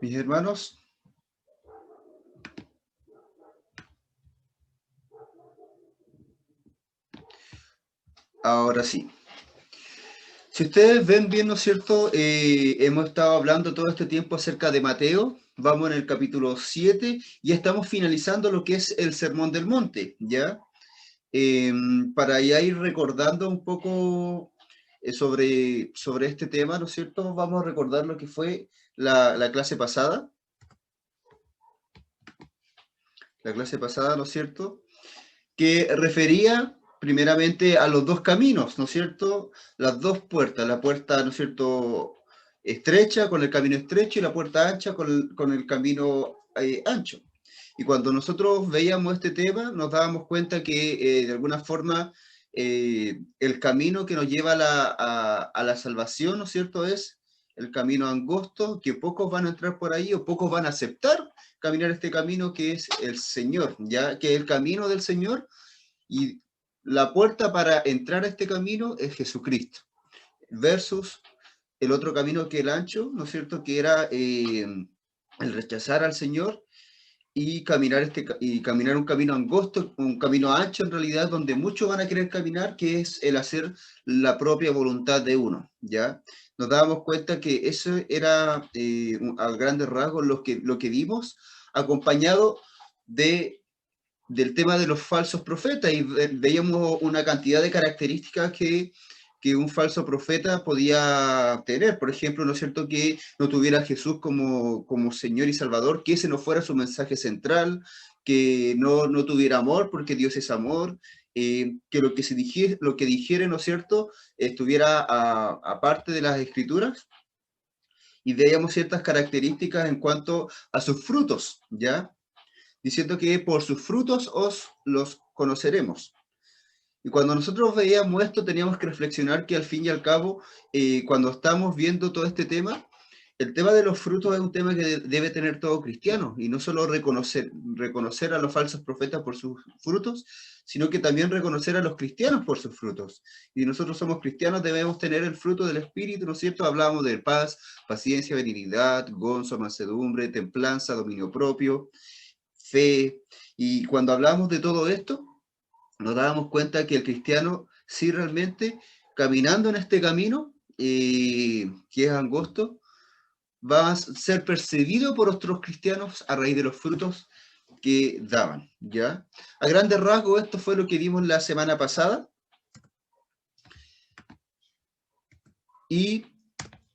Mis hermanos, ahora sí. Si ustedes ven bien, ¿no es cierto? Hemos estado hablando todo este tiempo acerca de Mateo, vamos en el capítulo 7 y estamos finalizando lo que es el Sermón del Monte, ¿ya? Eh, para ya ir recordando un poco sobre este tema, ¿no es cierto? Vamos a recordar lo que fue la clase pasada. La clase pasada, ¿no es cierto? Que refería primeramente a los dos caminos, ¿no es cierto? Las dos puertas, la puerta, ¿no es cierto?, estrecha con el camino estrecho y la puerta ancha con el camino ancho. Y cuando nosotros veíamos este tema, nos dábamos cuenta que de alguna forma el camino que nos lleva a la salvación, ¿no es cierto?, es el camino angosto, que pocos van a entrar por ahí o pocos van a aceptar caminar este camino que es el Señor, ya que el camino del Señor y la puerta para entrar a este camino es Jesucristo, versus el otro camino que el ancho, ¿no es cierto?, que era el rechazar al Señor y caminar un camino angosto, un camino ancho en realidad, donde muchos van a querer caminar, que es el hacer la propia voluntad de uno, ¿ya? Nos dábamos cuenta que eso era a grandes rasgos lo que vimos, acompañado de del tema de los falsos profetas y veíamos una cantidad de características que un falso profeta podía tener. Por ejemplo, ¿no es cierto?, que no tuviera a Jesús como Señor y Salvador, que ese no fuera su mensaje central, que no tuviera amor porque Dios es amor, que lo que dijere, ¿no es cierto?, estuviera aparte de las escrituras, y veíamos ciertas características en cuanto a sus frutos, ¿ya? Diciendo que por sus frutos os los conoceremos. Y cuando nosotros veíamos esto, teníamos que reflexionar que al fin y al cabo, cuando estamos viendo todo este tema, el tema de los frutos es un tema que debe tener todo cristiano, y no solo reconocer a los falsos profetas por sus frutos, sino que también reconocer a los cristianos por sus frutos. Y nosotros somos cristianos, debemos tener el fruto del Espíritu, ¿no es cierto? Hablábamos de paz, paciencia, benignidad, gozo, mansedumbre, templanza, dominio propio, fe. Y cuando hablamos de todo esto, nos dábamos cuenta que el cristiano, sí, realmente, caminando en este camino, que es angosto, va a ser percibido por otros cristianos a raíz de los frutos que daban, ¿ya? A grandes rasgos, esto fue lo que vimos la semana pasada, y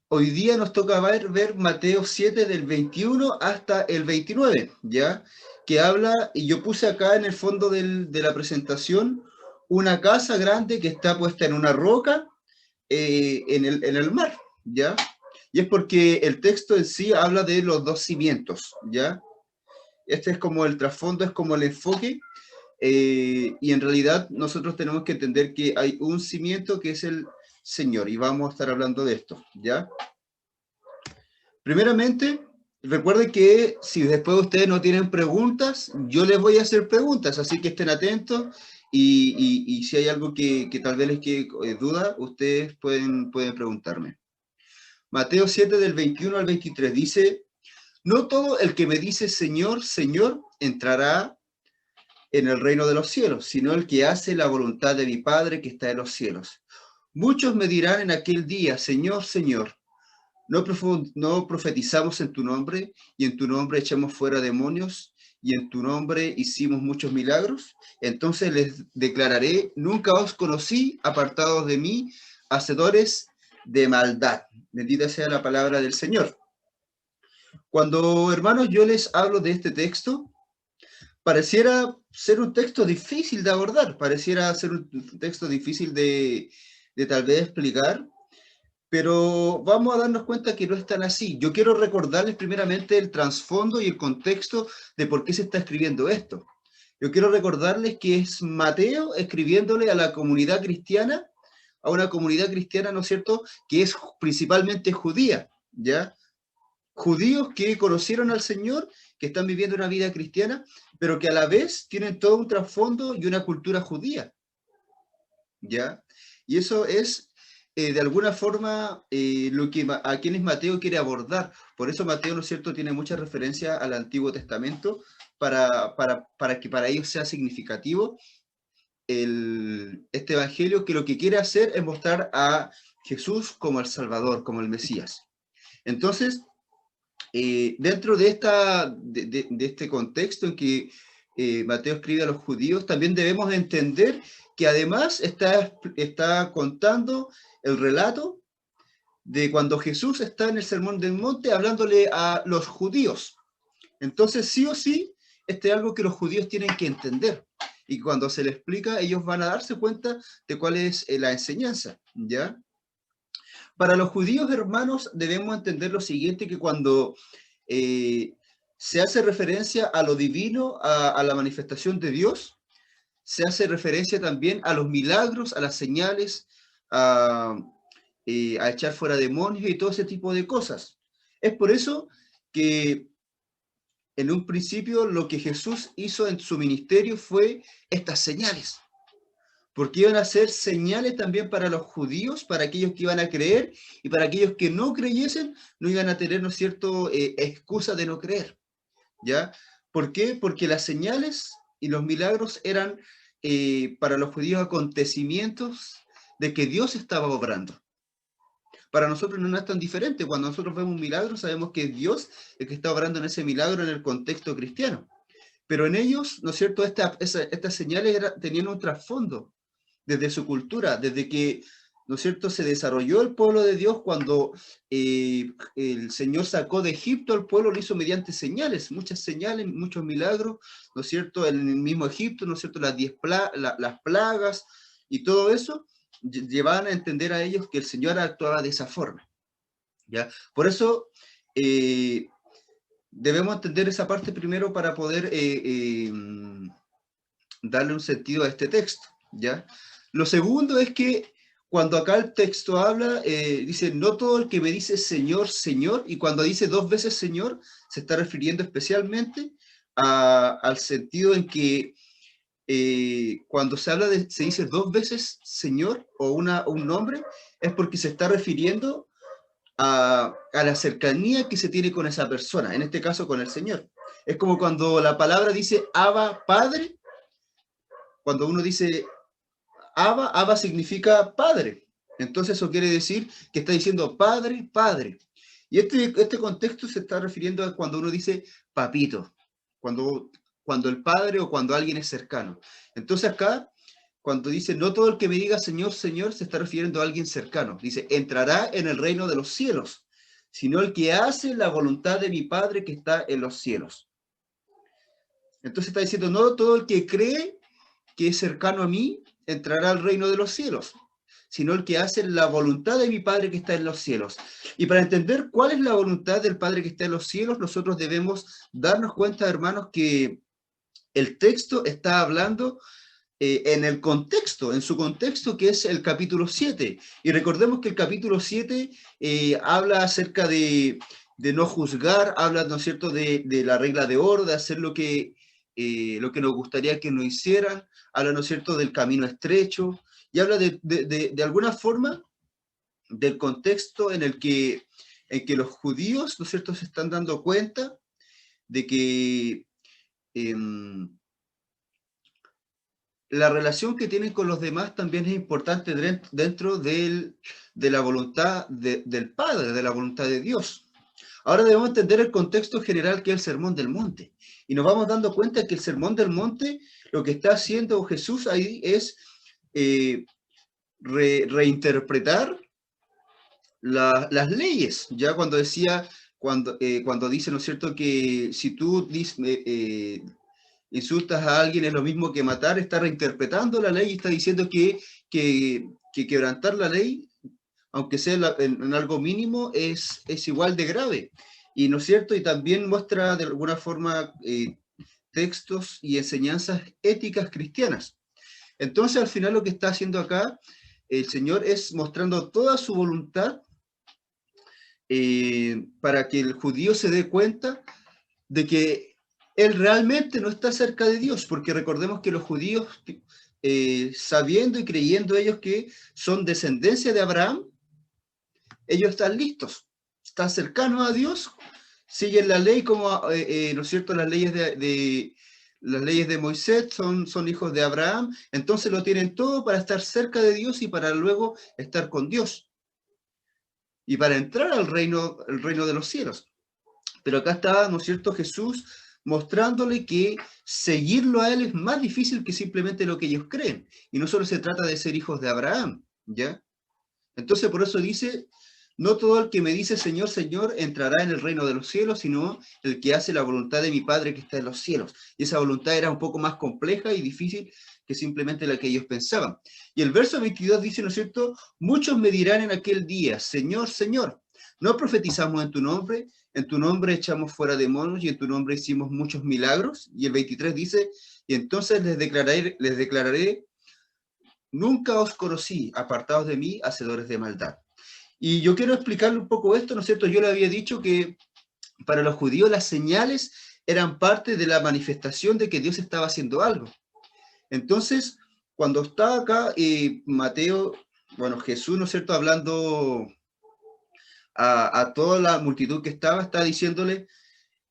hoy día nos toca ver Mateo 7 del 21 hasta el 29, ¿ya? Que habla, y yo puse acá en el fondo de la presentación, una casa grande que está puesta en una roca en el mar, ¿ya? Y es porque el texto en sí habla de los dos cimientos, ¿ya? Este es como el trasfondo, es como el enfoque, y en realidad nosotros tenemos que entender que hay un cimiento que es el Señor, y vamos a estar hablando de esto, ¿ya? Primeramente, recuerden que si después ustedes no tienen preguntas, yo les voy a hacer preguntas, así que estén atentos y si hay algo que tal vez les quede duda, ustedes pueden preguntarme. Mateo 7 del 21 al 23 dice, no todo el que me dice Señor, Señor, entrará en el reino de los cielos, sino el que hace la voluntad de mi Padre que está en los cielos. Muchos me dirán en aquel día, Señor, Señor, no profetizamos en tu nombre, y en tu nombre echamos fuera demonios, y en tu nombre hicimos muchos milagros. Entonces les declararé, nunca os conocí, apartados de mí, hacedores de maldad. Bendita sea la palabra del Señor. Cuando, hermanos, yo les hablo de este texto, pareciera ser un texto difícil de abordar, pareciera ser un texto difícil de tal vez explicar, pero vamos a darnos cuenta que no es tan así. Yo quiero recordarles primeramente el trasfondo y el contexto de por qué se está escribiendo esto. Yo quiero recordarles que es Mateo escribiéndole a la comunidad cristiana, a una comunidad cristiana, ¿no es cierto?, que es principalmente judía, ¿ya? Judíos que conocieron al Señor, que están viviendo una vida cristiana, pero que a la vez tienen todo un trasfondo y una cultura judía, ¿ya? Y eso es de alguna forma a quienes Mateo quiere abordar. Por eso Mateo, ¿no es cierto?, tiene mucha referencia al Antiguo Testamento para que para ellos sea significativo este evangelio, que lo que quiere hacer es mostrar a Jesús como el Salvador, como el Mesías. Entonces, dentro de este contexto en que Mateo escribe a los judíos, también debemos entender que además está contando el relato de cuando Jesús está en el Sermón del Monte hablándole a los judíos. Entonces, sí o sí, este es algo que los judíos tienen que entender. Y cuando se les explica, ellos van a darse cuenta de cuál es la enseñanza, ¿ya? Para los judíos, hermanos, debemos entender lo siguiente, que cuando se hace referencia a lo divino, a la manifestación de Dios, se hace referencia también a los milagros, a las señales, a echar fuera demonios y todo ese tipo de cosas. Es por eso que en un principio lo que Jesús hizo en su ministerio fue estas señales, porque iban a ser señales también para los judíos, para aquellos que iban a creer, y para aquellos que no creyesen, no iban a tener, ¿no es cierto?, excusa de no creer, ¿ya? ¿Por qué? Porque las señales y los milagros eran para los judíos acontecimientos de que Dios estaba obrando. Para nosotros no es tan diferente. Cuando nosotros vemos un milagro, sabemos que es Dios el que está obrando en ese milagro en el contexto cristiano. Pero en ellos, ¿no es cierto?, estas señales tenían un trasfondo desde su cultura, desde que, ¿no es cierto?, se desarrolló el pueblo de Dios cuando el Señor sacó de Egipto al pueblo, lo hizo mediante señales, muchas señales, muchos milagros, ¿no es cierto?, en el mismo Egipto, ¿no es cierto?, las plagas y todo eso llevaban a entender a ellos que el Señor actuaba de esa forma, ¿ya? Por eso debemos entender esa parte primero para poder darle un sentido a este texto, ¿ya? Lo segundo es que cuando acá el texto habla, dice, no todo el que me dice Señor, Señor, y cuando dice dos veces Señor, se está refiriendo especialmente al sentido en que cuando se dice dos veces Señor o un nombre, es porque se está refiriendo a la cercanía que se tiene con esa persona, en este caso con el Señor. Es como cuando la palabra dice Abba, Padre, cuando uno dice Abba significa Padre. Entonces eso quiere decir que está diciendo Padre, Padre. Y este contexto se está refiriendo a cuando uno dice papito, cuando el Padre o cuando alguien es cercano. Entonces acá, cuando dice, no todo el que me diga Señor, Señor, se está refiriendo a alguien cercano. Dice, entrará en el reino de los cielos, sino el que hace la voluntad de mi Padre que está en los cielos. Entonces está diciendo, no todo el que cree que es cercano a mí entrará al reino de los cielos, sino el que hace la voluntad de mi Padre que está en los cielos. Y para entender cuál es la voluntad del Padre que está en los cielos, nosotros debemos darnos cuenta, hermanos, que el texto está hablando en su contexto, que es el capítulo 7. Y recordemos que el capítulo 7 habla acerca de no juzgar, habla, ¿no es cierto?, de la regla de oro, de hacer lo que nos gustaría que nos hicieran, habla, ¿no es cierto?, del camino estrecho, y habla de alguna forma del contexto en que los judíos, ¿no es cierto?, se están dando cuenta de que la relación que tienen con los demás también es importante dentro de la voluntad del Padre, de la voluntad de Dios. Ahora debemos entender el contexto general que es el Sermón del Monte. Y nos vamos dando cuenta que el Sermón del Monte, lo que está haciendo Jesús ahí es reinterpretar las leyes. Ya cuando dice, ¿no es cierto?, que si tú insultas a alguien es lo mismo que matar, está reinterpretando la ley y está diciendo que quebrantar la ley, aunque sea en algo mínimo, es igual de grave. Y no es cierto, y también muestra de alguna forma textos y enseñanzas éticas cristianas. Entonces, al final lo que está haciendo acá el Señor es mostrando toda su voluntad para que el judío se dé cuenta de que él realmente no está cerca de Dios, porque recordemos que los judíos sabiendo y creyendo ellos que son descendencia de Abraham, ellos están listos, están cercanos a Dios, siguen la ley como, ¿no es cierto?, las leyes de Moisés son hijos de Abraham, entonces lo tienen todo para estar cerca de Dios y para luego estar con Dios y para entrar al reino, el reino de los cielos. Pero acá está, ¿no es cierto?, Jesús mostrándole que seguirlo a él es más difícil que simplemente lo que ellos creen. Y no solo se trata de ser hijos de Abraham, ¿ya? Entonces por eso dice, no todo el que me dice Señor, Señor, entrará en el reino de los cielos, sino el que hace la voluntad de mi Padre que está en los cielos. Y esa voluntad era un poco más compleja y difícil que simplemente la que ellos pensaban. Y el verso 22 dice, ¿no es cierto? Muchos me dirán en aquel día, Señor, Señor, ¿no profetizamos en tu nombre echamos fuera demonios y en tu nombre hicimos muchos milagros? Y el 23 dice, y entonces les declararé, nunca os conocí, apartados de mí, hacedores de maldad. Y yo quiero explicarle un poco esto, ¿no es cierto? Yo le había dicho que para los judíos las señales eran parte de la manifestación de que Dios estaba haciendo algo. Entonces, cuando está acá Mateo, bueno, Jesús, ¿no es cierto?, hablando a toda la multitud que estaba, está diciéndole,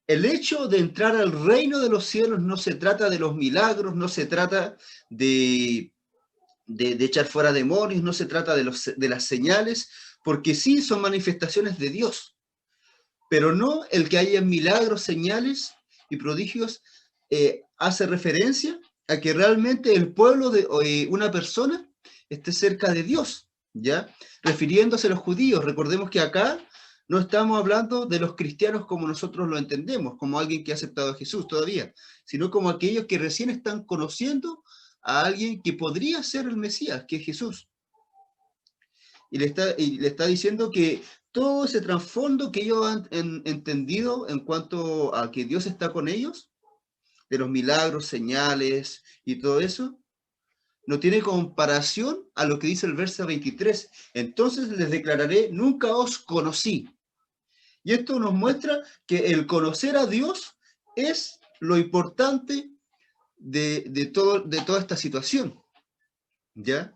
el hecho de entrar al reino de los cielos no se trata de los milagros, no se trata de echar fuera demonios, no se trata de las señales, porque sí son manifestaciones de Dios, pero no el que haya milagros, señales y prodigios hace referencia a que realmente el pueblo de una persona esté cerca de Dios, ¿ya? Refiriéndose a los judíos, recordemos que acá no estamos hablando de los cristianos como nosotros lo entendemos, como alguien que ha aceptado a Jesús todavía, sino como aquellos que recién están conociendo a alguien que podría ser el Mesías, que es Jesús. Y le está diciendo que todo ese trasfondo que ellos han entendido en cuanto a que Dios está con ellos, de los milagros, señales y todo eso, no tiene comparación a lo que dice el verso 23. Entonces les declararé, nunca os conocí. Y esto nos muestra que el conocer a Dios es lo importante de toda esta situación, ¿ya?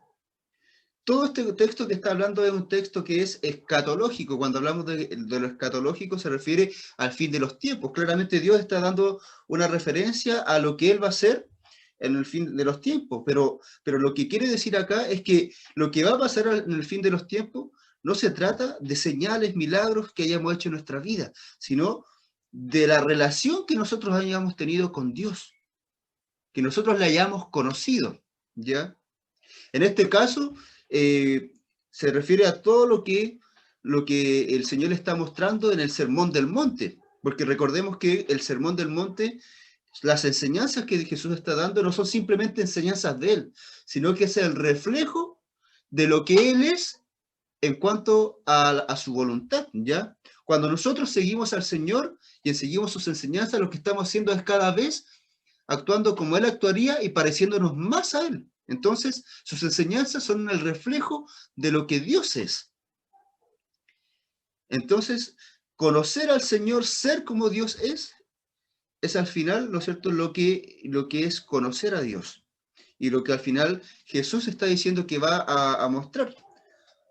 Todo este texto que está hablando es un texto que es escatológico. Cuando hablamos de lo escatológico se refiere al fin de los tiempos. Claramente Dios está dando una referencia a lo que Él va a hacer en el fin de los tiempos. Pero lo que quiere decir acá es que lo que va a pasar en el fin de los tiempos no se trata de señales, milagros que hayamos hecho en nuestra vida, sino de la relación que nosotros hayamos tenido con Dios, que nosotros le hayamos conocido, ¿ya? En este caso, eh, se refiere a todo lo que el Señor está mostrando en el Sermón del Monte, porque recordemos que el Sermón del Monte, las enseñanzas que Jesús está dando no son simplemente enseñanzas de Él, sino que es el reflejo de lo que Él es en cuanto a su voluntad, ¿ya? Cuando nosotros seguimos al Señor y seguimos sus enseñanzas, lo que estamos haciendo es cada vez actuando como Él actuaría y pareciéndonos más a Él. Entonces, sus enseñanzas son el reflejo de lo que Dios es. Entonces, conocer al Señor, ser como Dios es al final, ¿no es cierto?, lo que es conocer a Dios. Y lo que al final Jesús está diciendo que va a mostrar.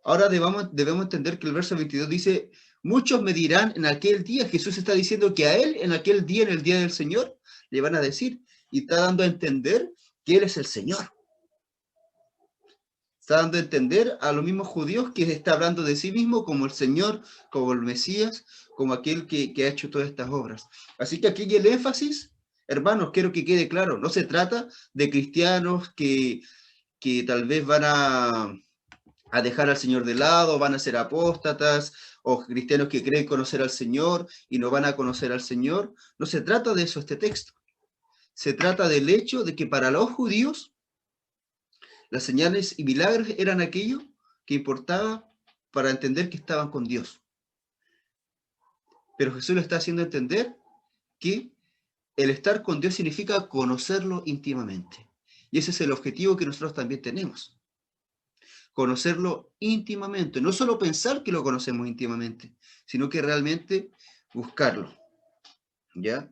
Ahora debemos entender que el verso 22 dice, muchos me dirán en aquel día, Jesús está diciendo que a Él en aquel día, en el día del Señor, le van a decir, y está dando a entender que Él es el Señor. Está dando a entender a los mismos judíos que está hablando de sí mismo como el Señor, como el Mesías, como aquel que ha hecho todas estas obras. Así que aquí el énfasis, hermanos, quiero que quede claro, no se trata de cristianos que tal vez van a dejar al Señor de lado, van a ser apóstatas, o cristianos que creen conocer al Señor y no van a conocer al Señor. No se trata de eso este texto. Se trata del hecho de que para los judíos las señales y milagros eran aquello que importaba para entender que estaban con Dios. Pero Jesús le está haciendo entender que el estar con Dios significa conocerlo íntimamente. Y ese es el objetivo que nosotros también tenemos. Conocerlo íntimamente. No solo pensar que lo conocemos íntimamente, sino que realmente buscarlo. ¿Ya?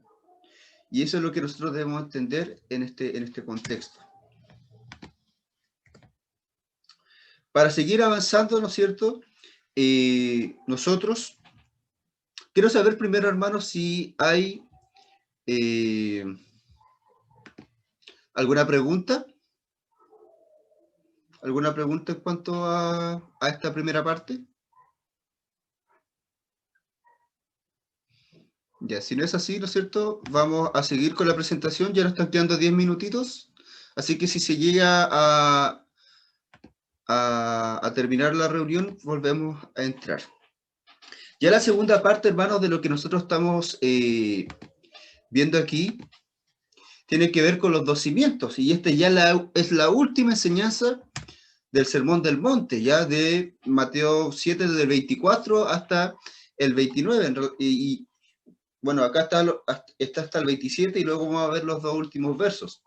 Y eso es lo que nosotros debemos entender en este contexto. Para seguir avanzando, ¿no es cierto? Nosotros, quiero saber primero, hermanos, si hay alguna pregunta. ¿Alguna pregunta en cuanto a esta primera parte? Ya, si no es así, ¿no es cierto? Vamos a seguir con la presentación. Ya nos están quedando 10 minutitos. Así que si se llega a terminar la reunión, volvemos a entrar. Ya la segunda parte, hermanos, de lo que nosotros estamos viendo aquí, tiene que ver con los dos cimientos. Y esta ya es la última enseñanza del Sermón del Monte, ya de Mateo 7, del 24 hasta el 29. Y bueno, acá está hasta el 27 y luego vamos a ver los dos últimos versos.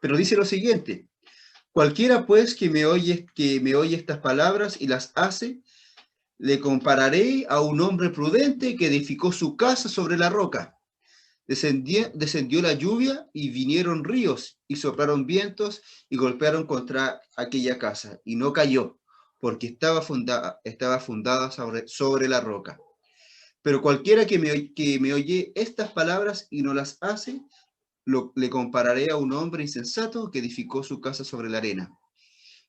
Pero dice lo siguiente: cualquiera pues que me oye estas palabras y las hace, le compararé a un hombre prudente que edificó su casa sobre la roca. Descendió la lluvia y vinieron ríos y soplaron vientos y golpearon contra aquella casa y no cayó, porque estaba fundada sobre la roca. Pero cualquiera que me oye estas palabras y no las hace, le compararé a un hombre insensato que edificó su casa sobre la arena.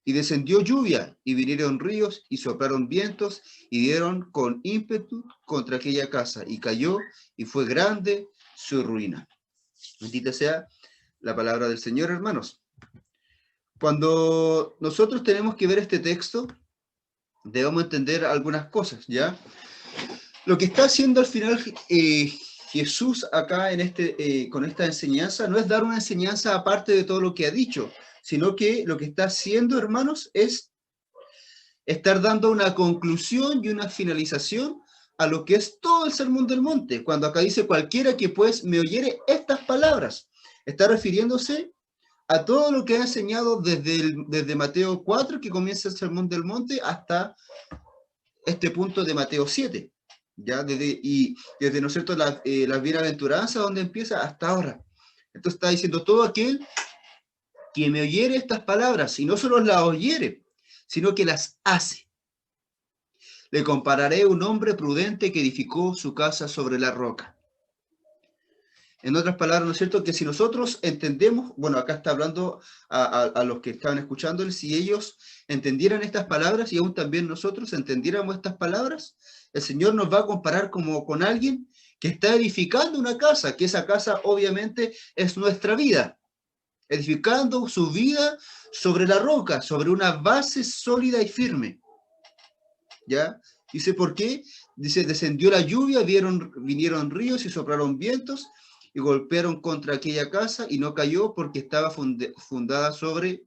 Y descendió lluvia, y vinieron ríos, y soplaron vientos, y dieron con ímpetu contra aquella casa, y cayó, y fue grande su ruina. Bendita sea la palabra del Señor, hermanos. Cuando nosotros tenemos que ver este texto, debemos entender algunas cosas, ¿ya? Lo que está haciendo al final Jesús acá con esta enseñanza no es dar una enseñanza aparte de todo lo que ha dicho, sino que lo que está haciendo, hermanos, es estar dando una conclusión y una finalización a lo que es todo el Sermón del Monte. Cuando acá dice cualquiera que pues me oyere estas palabras, está refiriéndose a todo lo que ha enseñado desde Mateo 4, que comienza el Sermón del Monte, hasta este punto de Mateo 7. ¿Ya? Desde, ¿no es cierto?, las bienaventuranzas, donde empieza, hasta ahora. Entonces está diciendo todo aquel que me oyere estas palabras, y no solo las oyere, sino que las hace. Le compararé a un hombre prudente que edificó su casa sobre la roca. En otras palabras, ¿no es cierto?, que si nosotros entendemos, bueno, acá está hablando a los que estaban escuchando, si ellos entendieran estas palabras y aún también nosotros entendiéramos estas palabras, el Señor nos va a comparar como con alguien que está edificando una casa, que esa casa obviamente es nuestra vida, edificando su vida sobre la roca, sobre una base sólida y firme. ¿Ya? Dice, ¿por qué? Dice, descendió la lluvia, vinieron ríos y soplaron vientos y golpearon contra aquella casa y no cayó porque estaba fundada sobre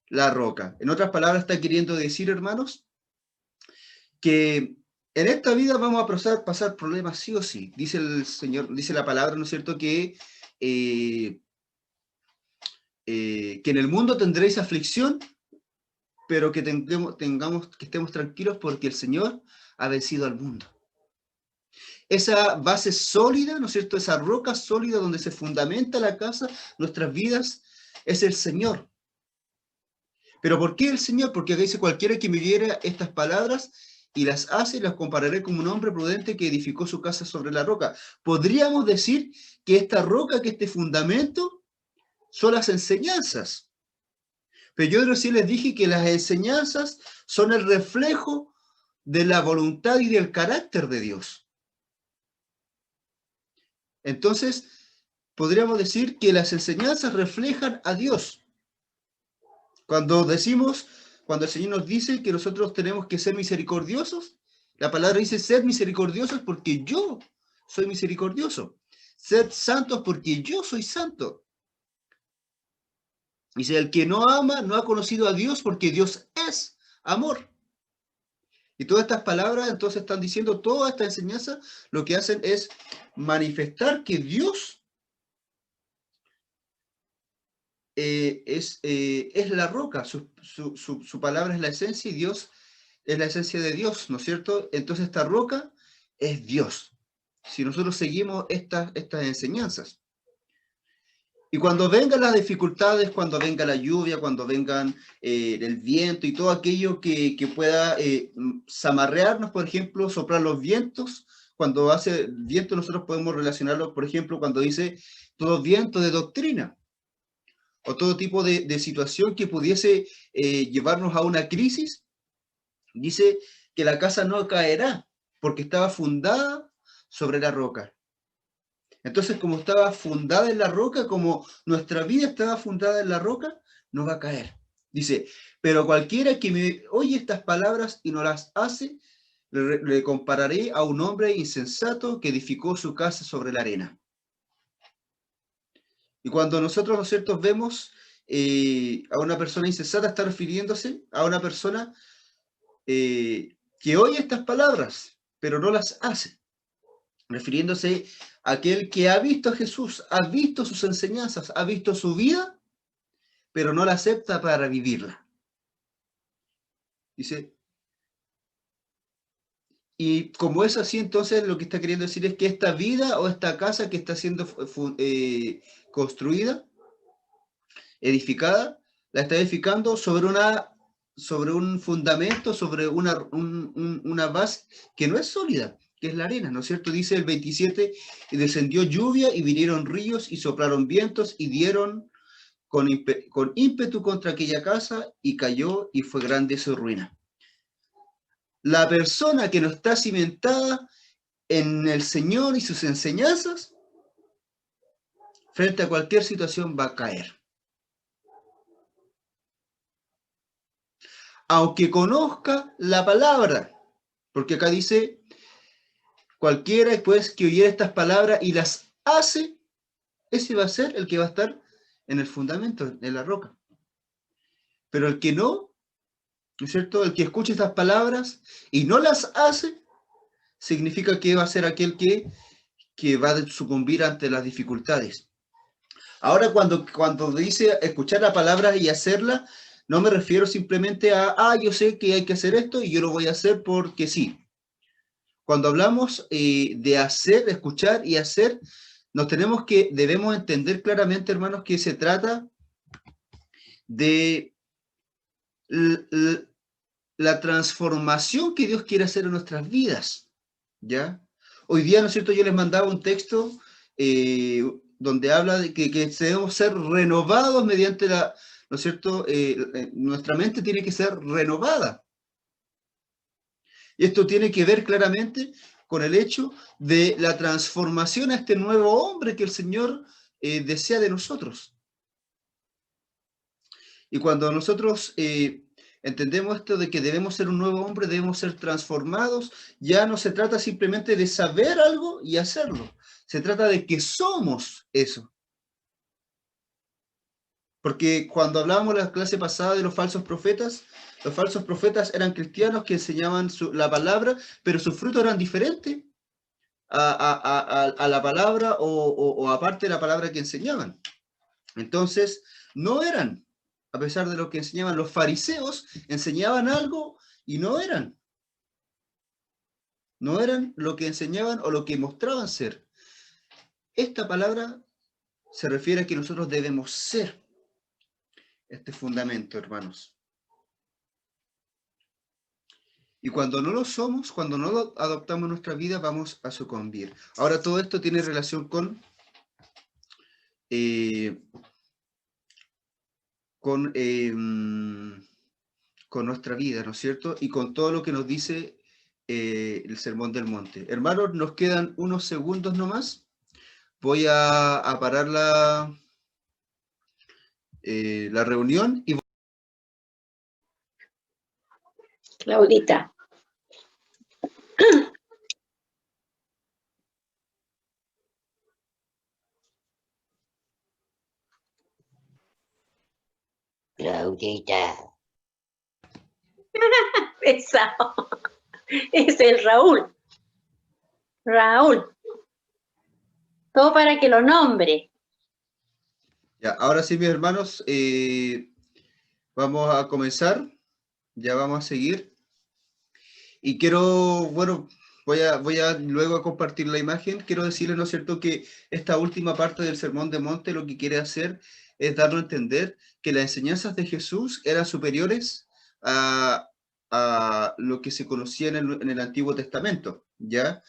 la roca. En otras palabras, está queriendo decir, hermanos, que en esta vida vamos a pasar problemas sí o sí. Dice el Señor, dice la palabra, ¿no es cierto?, que en el mundo tendréis aflicción, pero que que estemos tranquilos porque el Señor ha vencido al mundo. Esa base sólida, ¿no es cierto?, esa roca sólida donde se fundamenta la casa, nuestras vidas, es el Señor. ¿Pero por qué el Señor? Porque acá dice, cualquiera que me oyera estas palabras y las hace, las compararé como un hombre prudente que edificó su casa sobre la roca. Podríamos decir que esta roca, que este fundamento, son las enseñanzas. Pero yo recién les dije que las enseñanzas son el reflejo de la voluntad y del carácter de Dios. Entonces, podríamos decir que las enseñanzas reflejan a Dios. Cuando el Señor nos dice que nosotros tenemos que ser misericordiosos, la palabra dice, sed misericordiosos porque yo soy misericordioso. Sed santos porque yo soy santo. Dice, el que no ama no ha conocido a Dios porque Dios es amor. Y todas estas palabras entonces están diciendo, toda esta enseñanza lo que hacen es manifestar que Dios es la roca, su palabra es la esencia y Dios es la esencia de Dios, ¿no es cierto? Entonces esta roca es Dios, si nosotros seguimos estas enseñanzas. Y cuando vengan las dificultades, cuando venga la lluvia, cuando vengan el viento y todo aquello que pueda zamarrearnos, por ejemplo, soplar los vientos, cuando hace viento nosotros podemos relacionarlo, por ejemplo, cuando dice todo viento de doctrina o todo tipo de situación que pudiese llevarnos a una crisis, dice que la casa no caerá porque estaba fundada sobre la roca. Entonces, como estaba fundada en la roca, como nuestra vida estaba fundada en la roca, no va a caer. Dice, pero cualquiera que me oye estas palabras y no las hace, le compararé a un hombre insensato que edificó su casa sobre la arena. Y cuando nosotros, ¿no es cierto?, vemos a una persona insensata, está refiriéndose a una persona que oye estas palabras, pero no las hace. Refiriéndose a aquel que ha visto a Jesús, ha visto sus enseñanzas, ha visto su vida, pero no la acepta para vivirla. Dice, y como es así, entonces lo que está queriendo decir es que esta vida o esta casa que está siendo construida, edificada, la está edificando sobre un fundamento, sobre una base que no es sólida, que es la arena, ¿no es cierto? Dice el 27, y descendió lluvia y vinieron ríos y soplaron vientos y dieron con ímpetu contra aquella casa y cayó y fue grande su ruina. La persona que no está cimentada en el Señor y sus enseñanzas, frente a cualquier situación va a caer. Aunque conozca la palabra, porque acá dice, cualquiera pues que oyera estas palabras y las hace, ese va a ser el que va a estar en el fundamento, en la roca. Pero el que no, ¿no es cierto? El que escucha estas palabras y no las hace, significa que va a ser aquel que va a sucumbir ante las dificultades. Ahora, cuando dice escuchar la palabra y hacerla, no me refiero simplemente a, yo sé que hay que hacer esto y yo lo voy a hacer porque sí. Cuando hablamos de hacer, de escuchar y hacer, debemos entender claramente, hermanos, que se trata de la transformación que Dios quiere hacer en nuestras vidas, ¿ya? Hoy día, ¿no es cierto?, yo les mandaba un texto donde habla de que debemos ser renovados mediante ¿no es cierto?, nuestra mente tiene que ser renovada. Y esto tiene que ver claramente con el hecho de la transformación a este nuevo hombre que el Señor desea de nosotros. Y cuando nosotros entendemos esto de que debemos ser un nuevo hombre, debemos ser transformados, ya no se trata simplemente de saber algo y hacerlo, se trata de que somos eso. Porque cuando hablábamos en la clase pasada de los falsos profetas eran cristianos que enseñaban la palabra, pero sus frutos eran diferentes a la palabra o aparte de la palabra que enseñaban. Entonces, no eran, a pesar de lo que enseñaban los fariseos, enseñaban algo y no eran lo que enseñaban o lo que mostraban ser. Esta palabra se refiere a que nosotros debemos ser este fundamento, hermanos. Y cuando no lo somos, cuando no lo adoptamos en nuestra vida, vamos a sucumbir. Ahora, todo esto tiene relación con nuestra vida, ¿no es cierto? Y con todo lo que nos dice el Sermón del Monte. Hermanos, nos quedan unos segundos nomás. Voy a parar la reunión y... Claudita. Claudita. Pesado. Es el Raúl. Raúl. Todo para que lo nombre. Ya, ahora sí, mis hermanos, vamos a comenzar. Ya vamos a seguir. Y quiero, bueno, voy a luego a compartir la imagen. Quiero decirles, ¿no es cierto?, que esta última parte del Sermón del Monte lo que quiere hacer es darnos a entender que las enseñanzas de Jesús eran superiores a lo que se conocía en el Antiguo Testamento, ¿ya?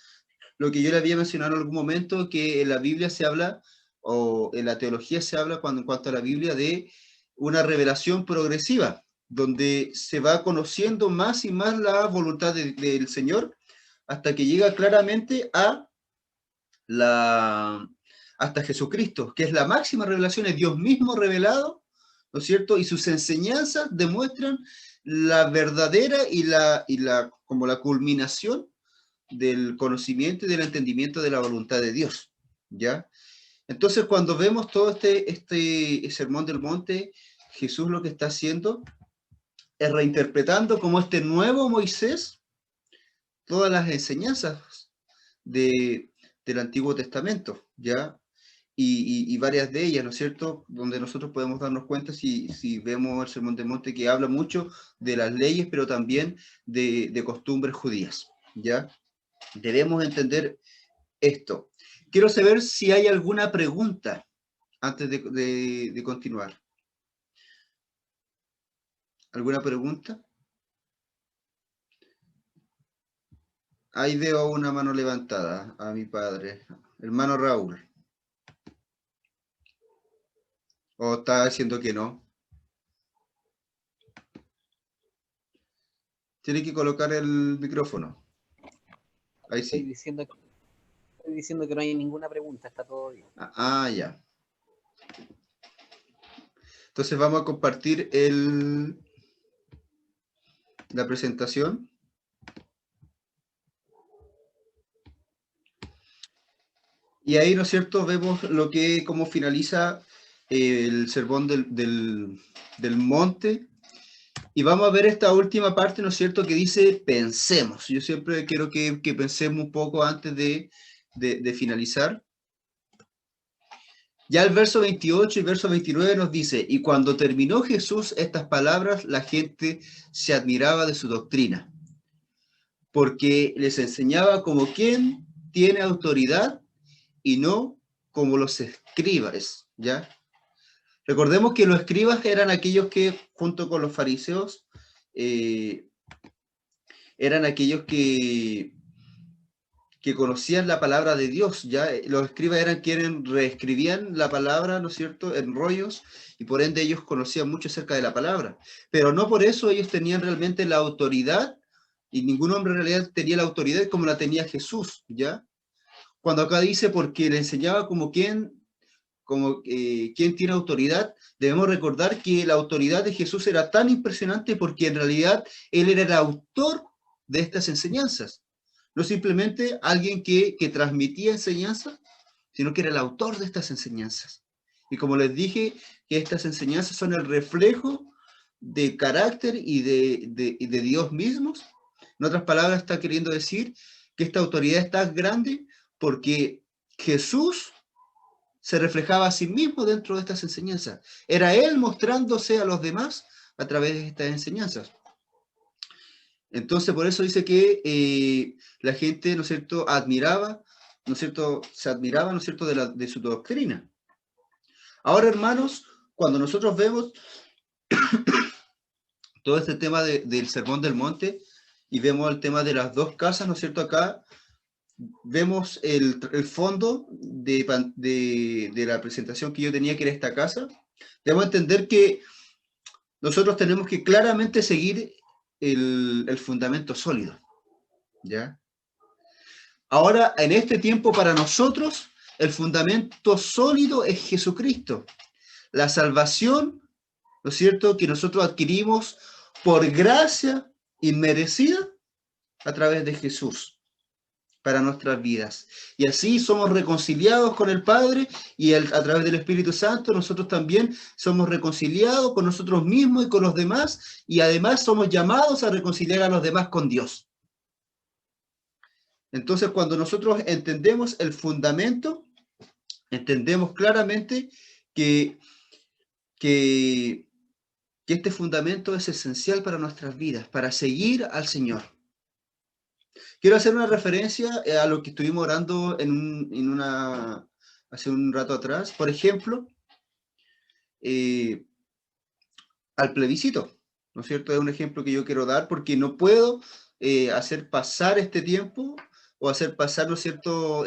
Lo que yo le había mencionado en algún momento, que en la Biblia se habla, o en la teología se habla en cuanto a la Biblia, de una revelación progresiva, donde se va conociendo más y más la voluntad del Señor, hasta que llega claramente hasta Jesucristo, que es la máxima revelación, es Dios mismo revelado, ¿no es cierto? Y sus enseñanzas demuestran la verdadera como la culminación del conocimiento y del entendimiento de la voluntad de Dios, ¿ya? Entonces, cuando vemos todo este Sermón del Monte, Jesús lo que está haciendo es reinterpretando como este nuevo Moisés todas las enseñanzas del Antiguo Testamento, ¿ya? Y varias de ellas, ¿no es cierto?, donde nosotros podemos darnos cuenta si vemos el Sermón del Monte, que habla mucho de las leyes, pero también de costumbres judías, ¿ya? Debemos entender esto. Quiero saber si hay alguna pregunta antes de continuar. ¿Alguna pregunta? Ahí veo una mano levantada a mi padre. Hermano Raúl. ¿O está diciendo que no? Tiene que colocar el micrófono. Ahí Estoy sí. diciendo que no hay ninguna pregunta, está todo bien. Ya. Entonces vamos a compartir la presentación. Y ahí, ¿no es cierto?, vemos cómo finaliza el sermón del monte. Y vamos a ver esta última parte, ¿no es cierto?, que dice pensemos. Yo siempre quiero que pensemos un poco antes de finalizar. Ya el verso 28 y verso 29 nos dice, y cuando terminó Jesús estas palabras, la gente se admiraba de su doctrina, porque les enseñaba como quien tiene autoridad y no como los escribas, ¿ya? Recordemos que los escribas eran aquellos que, junto con los fariseos, eran aquellos que conocían la palabra de Dios, ¿ya? Los escribas eran quienes reescribían la palabra, ¿no es cierto?, en rollos, y por ende ellos conocían mucho acerca de la palabra. Pero no por eso ellos tenían realmente la autoridad, y ningún hombre en realidad tenía la autoridad como la tenía Jesús, ¿ya? Cuando acá dice, porque le enseñaba como quien tiene autoridad, debemos recordar que la autoridad de Jesús era tan impresionante porque en realidad él era el autor de estas enseñanzas. No simplemente alguien que transmitía enseñanzas, sino que era el autor de estas enseñanzas. Y como les dije, que estas enseñanzas son el reflejo de carácter y de Dios mismos. En otras palabras, está queriendo decir que esta autoridad es tan grande porque Jesús se reflejaba a sí mismo dentro de estas enseñanzas. Era él mostrándose a los demás a través de estas enseñanzas. Entonces, por eso dice que la gente, ¿no es cierto?, admiraba, ¿no es cierto?, se admiraba, ¿no es cierto?, de su doctrina. Ahora, hermanos, cuando nosotros vemos todo este tema del Sermón del Monte y vemos el tema de las dos casas, ¿no es cierto?, acá vemos el fondo de la presentación que yo tenía, que era esta casa. Debemos entender que nosotros tenemos que claramente seguir el fundamento sólido, ¿ya? Ahora, en este tiempo para nosotros, el fundamento sólido es Jesucristo. La salvación, ¿no es cierto?, que nosotros adquirimos por gracia inmerecida a través de Jesús para nuestras vidas. Y así somos reconciliados con el Padre y a través del Espíritu Santo nosotros también somos reconciliados con nosotros mismos y con los demás, y además somos llamados a reconciliar a los demás con Dios. Entonces, cuando nosotros entendemos el fundamento, entendemos claramente que este fundamento es esencial para nuestras vidas, para seguir al Señor. Quiero hacer una referencia a lo que estuvimos orando hace un rato atrás. Por ejemplo, al plebiscito, ¿no es cierto? Es un ejemplo que yo quiero dar porque no puedo hacer pasar este tiempo o hacer pasar, ¿no es cierto?,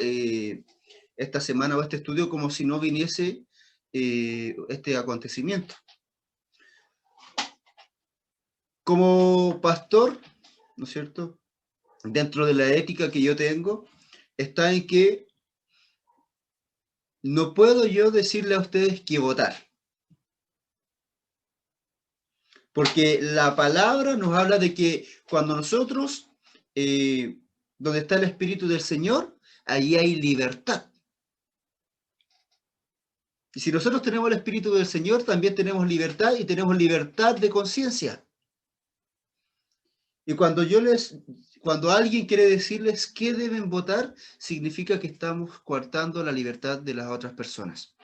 esta semana o este estudio como si no viniese este acontecimiento. Como pastor, ¿no es cierto?, dentro de la ética que yo tengo, está en que no puedo yo decirle a ustedes que votar. Porque la palabra nos habla de que cuando nosotros, donde está el Espíritu del Señor, ahí hay libertad. Y si nosotros tenemos el Espíritu del Señor, también tenemos libertad y tenemos libertad de conciencia. Y cuando alguien quiere decirles qué deben votar, significa que estamos coartando la libertad de las otras personas.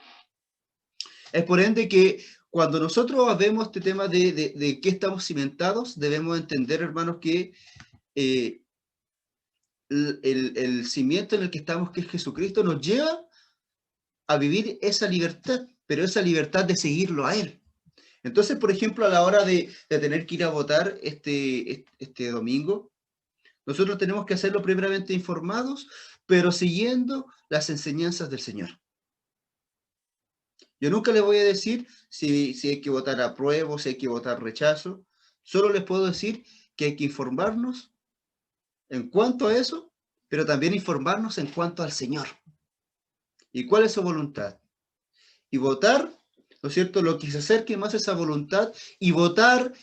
Es por ende que cuando nosotros vemos este tema de qué estamos cimentados, debemos entender, hermanos, que el cimiento en el que estamos, que es Jesucristo, nos lleva a vivir esa libertad, pero esa libertad de seguirlo a Él. Entonces, por ejemplo, a la hora de tener que ir a votar este domingo, nosotros tenemos que hacerlo primeramente informados, pero siguiendo las enseñanzas del Señor. Yo nunca les voy a decir si hay que votar apruebo, si hay que votar rechazo. Solo les puedo decir que hay que informarnos en cuanto a eso, pero también informarnos en cuanto al Señor. ¿Y cuál es su voluntad? Y votar, ¿no es cierto?, lo que se acerque más a esa voluntad y votar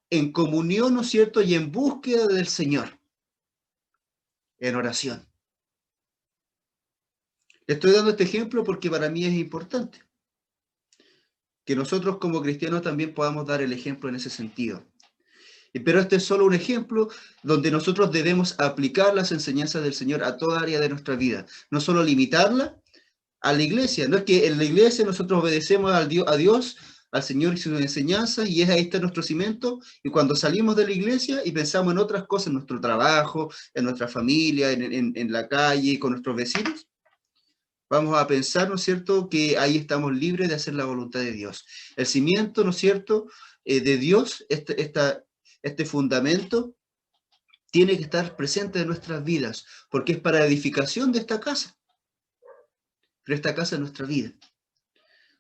en comunión, ¿no es cierto?, y en búsqueda del Señor, en oración. Estoy dando este ejemplo porque para mí es importante que nosotros como cristianos también podamos dar el ejemplo en ese sentido. Pero este es solo un ejemplo donde nosotros debemos aplicar las enseñanzas del Señor a toda área de nuestra vida, no solo limitarla a la iglesia. No es que en la iglesia nosotros obedecemos a Dios, al Señor y sus enseñanzas, y ahí está nuestro cimiento, y cuando salimos de la iglesia y pensamos en otras cosas, en nuestro trabajo, en nuestra familia, en la calle, con nuestros vecinos, vamos a pensar, ¿no es cierto?, que ahí estamos libres de hacer la voluntad de Dios. El cimiento, ¿no es cierto?, de Dios, este fundamento, tiene que estar presente en nuestras vidas, porque es para edificación de esta casa. Pero esta casa es nuestra vida.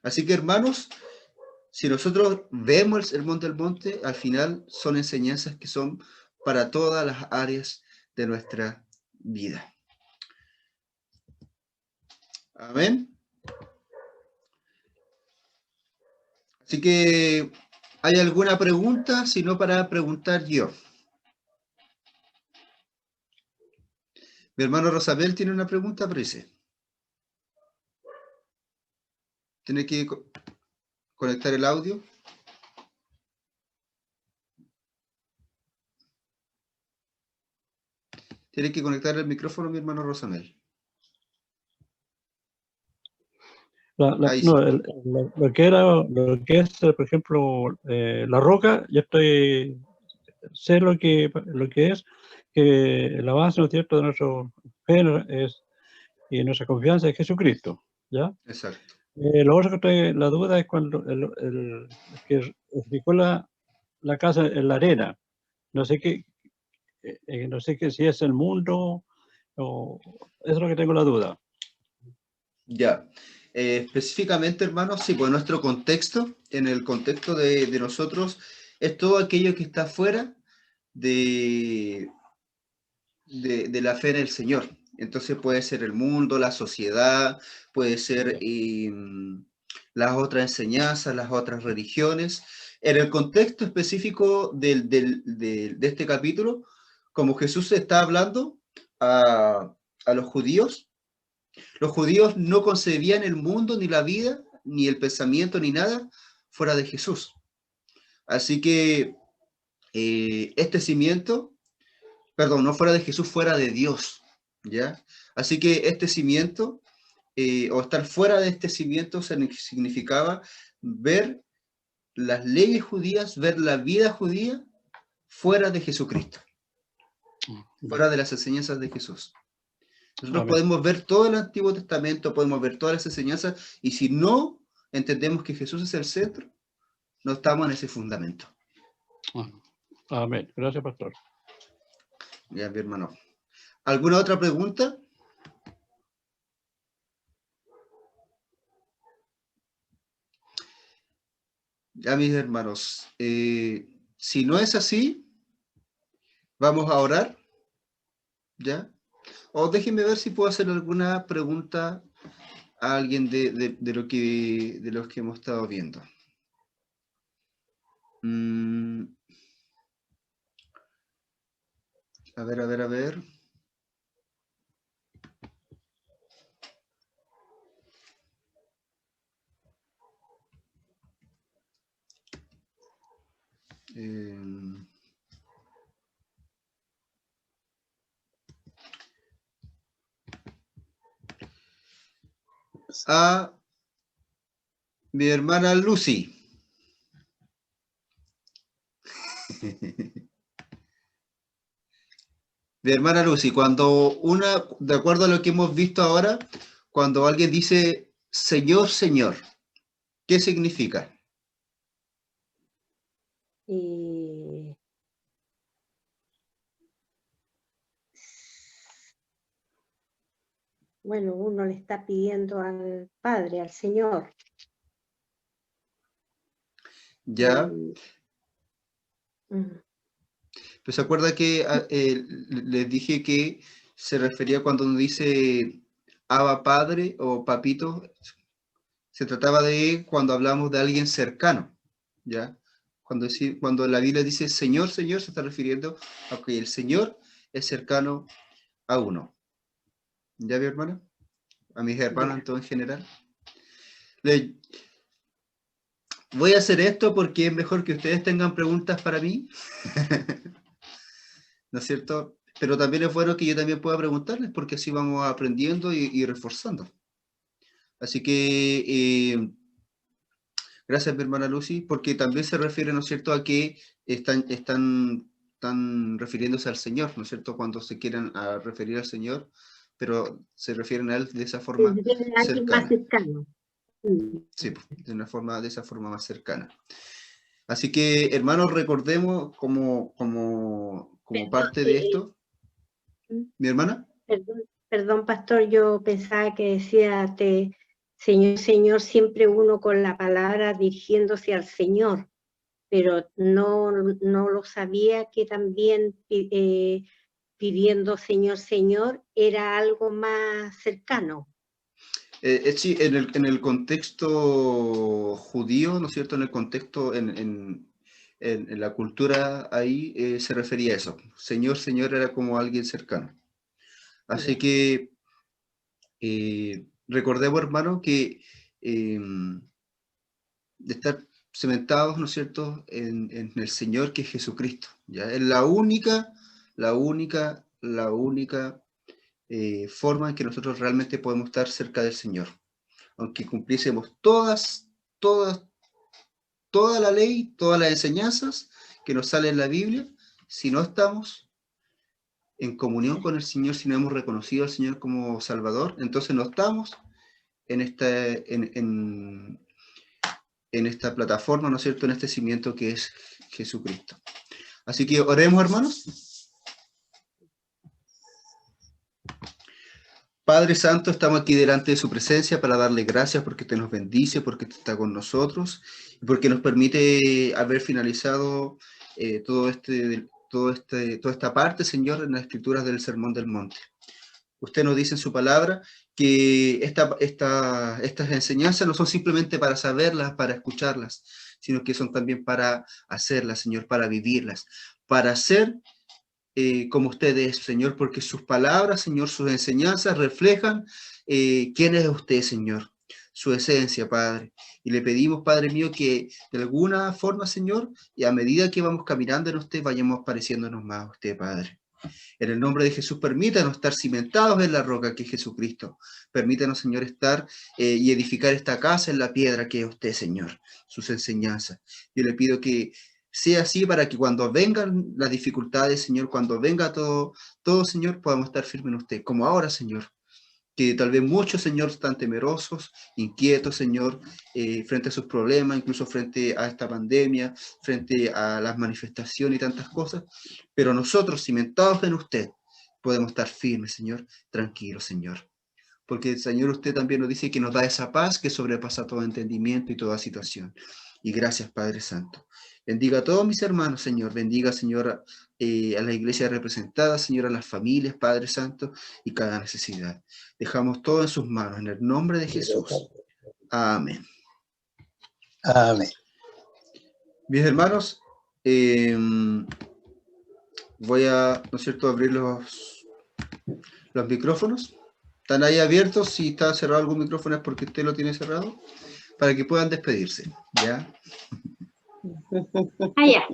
Así que, hermanos, si nosotros vemos el Sermón del Monte, al final son enseñanzas que son para todas las áreas de nuestra vida. Amén. Así que, ¿hay alguna pregunta? Si no, para preguntar yo. Mi hermano Rosabel tiene una pregunta, parece. Tiene que conectar el audio. Tiene que conectar el micrófono, mi hermano Rosamel. Ahí sí. No, lo que es, por ejemplo, la roca, yo sé lo que es, que el avance, ¿no es cierto?, de nuestro fe y nuestra confianza en Jesucristo, ¿ya? Exacto. Lo otro que la duda es cuando el que explicó la casa en la arena. No sé si es el mundo o eso es lo que tengo la duda. Ya. Específicamente, hermanos, sí, pues nuestro contexto, en el contexto de nosotros, es todo aquello que está fuera de la fe en el Señor. Entonces puede ser el mundo, la sociedad, puede ser las otras enseñanzas, las otras religiones. En el contexto específico de este capítulo, como Jesús está hablando a los judíos no concebían el mundo, ni la vida, ni el pensamiento, ni nada fuera de Jesús. Así que este cimiento, perdón, no fuera de Jesús, fuera de Dios, ¿ya? Así que este cimiento, o estar fuera de este cimiento, significaba ver las leyes judías, ver la vida judía fuera de Jesucristo. fuera de las enseñanzas de Jesús. Nosotros Amén. podemos ver todo el Antiguo Testamento, podemos ver todas las enseñanzas, y si no entendemos que Jesús es el centro, no estamos en ese fundamento. Amén. Gracias, pastor. Ya, mi hermano. ¿Alguna otra pregunta? Ya, mis hermanos, si no es así, vamos a orar, ¿ya? O déjenme ver si puedo hacer alguna pregunta a alguien de los que hemos estado viendo. A ver. A mi hermana Lucy. Mi hermana Lucy, de acuerdo a lo que hemos visto ahora, cuando alguien dice Señor, Señor, ¿qué significa? Bueno, uno le está pidiendo al Padre, al Señor. Ya. Mm. Pues se acuerda que les dije que se refería cuando uno dice Abba Padre o Papito, se trataba de cuando hablamos de alguien cercano, ¿ya? Cuando la Biblia dice Señor, Señor, se está refiriendo a que el Señor es cercano a uno. ¿Ya, mi hermana? A mis hermanos en todo en general. Voy a hacer esto porque es mejor que ustedes tengan preguntas para mí. ¿No es cierto? Pero también es bueno que yo también pueda preguntarles, porque así vamos aprendiendo y reforzando. Así que, gracias, mi hermana Lucy, porque también se refiere, ¿no es cierto?, a que están refiriéndose al Señor, ¿no es cierto?, cuando se quieren referir al Señor, pero se refieren a Él de esa forma Alguien más cercano. Sí, de esa forma más cercana. Así que, hermanos, recordemos como parte de esto. ¿Mi hermana? Perdón, pastor, yo pensaba que decía, Señor, Señor, siempre uno con la palabra dirigiéndose al Señor, pero no lo sabía que también pidiendo Señor, Señor era algo más cercano. Sí, en el contexto judío, ¿no es cierto? En el contexto, en la cultura ahí se refería a eso. Señor, Señor era como alguien cercano. Así que recordemos, hermano, que de estar cementados, ¿no es cierto?, en el Señor que es Jesucristo. ¿Ya? Es la única forma en que nosotros realmente podemos estar cerca del Señor. Aunque cumpliésemos toda la ley, todas las enseñanzas que nos salen en la Biblia, si no estamos en comunión con el Señor, si no hemos reconocido al Señor como Salvador, entonces no estamos en esta plataforma, ¿no es cierto?, en este cimiento que es Jesucristo. Así que oremos, hermanos. Padre Santo, estamos aquí delante de su presencia para darle gracias porque te nos bendice, porque te está con nosotros y porque nos permite haber finalizado toda esta parte, Señor, en las escrituras del Sermón del Monte. Usted nos dice en su palabra que estas enseñanzas no son simplemente para saberlas, para escucharlas, sino que son también para hacerlas, Señor, para vivirlas, para ser como usted es, Señor, porque sus palabras, Señor, sus enseñanzas reflejan quién es usted, Señor, su esencia, Padre. Y le pedimos, Padre mío, que de alguna forma, Señor, y a medida que vamos caminando en usted, vayamos pareciéndonos más a usted, Padre. En el nombre de Jesús, permítanos estar cimentados en la roca que es Jesucristo. Permítanos, Señor, estar y edificar esta casa en la piedra que es usted, Señor, sus enseñanzas. Yo le pido que sea así para que cuando vengan las dificultades, Señor, cuando venga todo, Señor, podamos estar firmes en usted, como ahora, Señor. Que tal vez muchos, Señor, están temerosos, inquietos, Señor, frente a sus problemas, incluso frente a esta pandemia, frente a las manifestaciones y tantas cosas, pero nosotros, cimentados en usted, podemos estar firmes, Señor, tranquilos, Señor. Porque, Señor, usted también nos dice que nos da esa paz que sobrepasa todo entendimiento y toda situación. Y gracias, Padre Santo. Bendiga a todos mis hermanos, Señor. Bendiga, Señor, a la iglesia representada, Señor, a las familias, Padre Santo, y cada necesidad. Dejamos todo en sus manos, en el nombre de Jesús. Amén. Amén. Mis hermanos, voy a, ¿no es cierto?, abrir los micrófonos. Están ahí abiertos. Si está cerrado algún micrófono es porque usted lo tiene cerrado, para que puedan despedirse, ¿ya? Ya.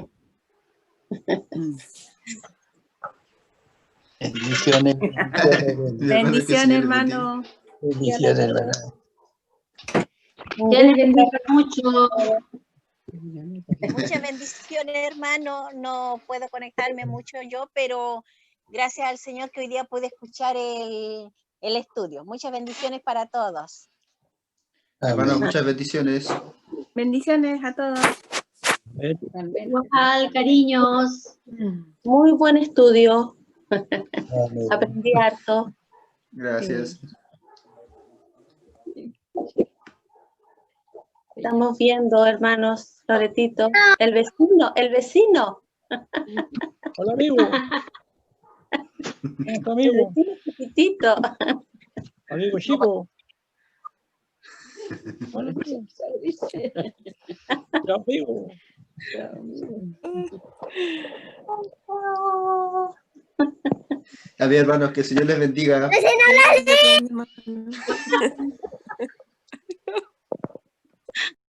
Bendiciones. Bendiciones, hermano. Bendiciones, hermano. Dios les bendiga mucho. Muchas bendiciones, hermano. No puedo conectarme mucho yo, pero gracias al Señor que hoy día pude escuchar el estudio. Muchas bendiciones para todos. Hermanos, muchas bendiciones. Bendiciones a todos. Igual, cariños. Muy buen estudio. Amén. Aprendí harto. Gracias. Estamos viendo, hermanos, Loretito. El vecino. Hola, amigo. ¿Cómo está, El amigo? vecino chiquitito. Amigo chico. Hola, amigo. Chao, amigo. A ver, hermanos, que el Señor les bendiga.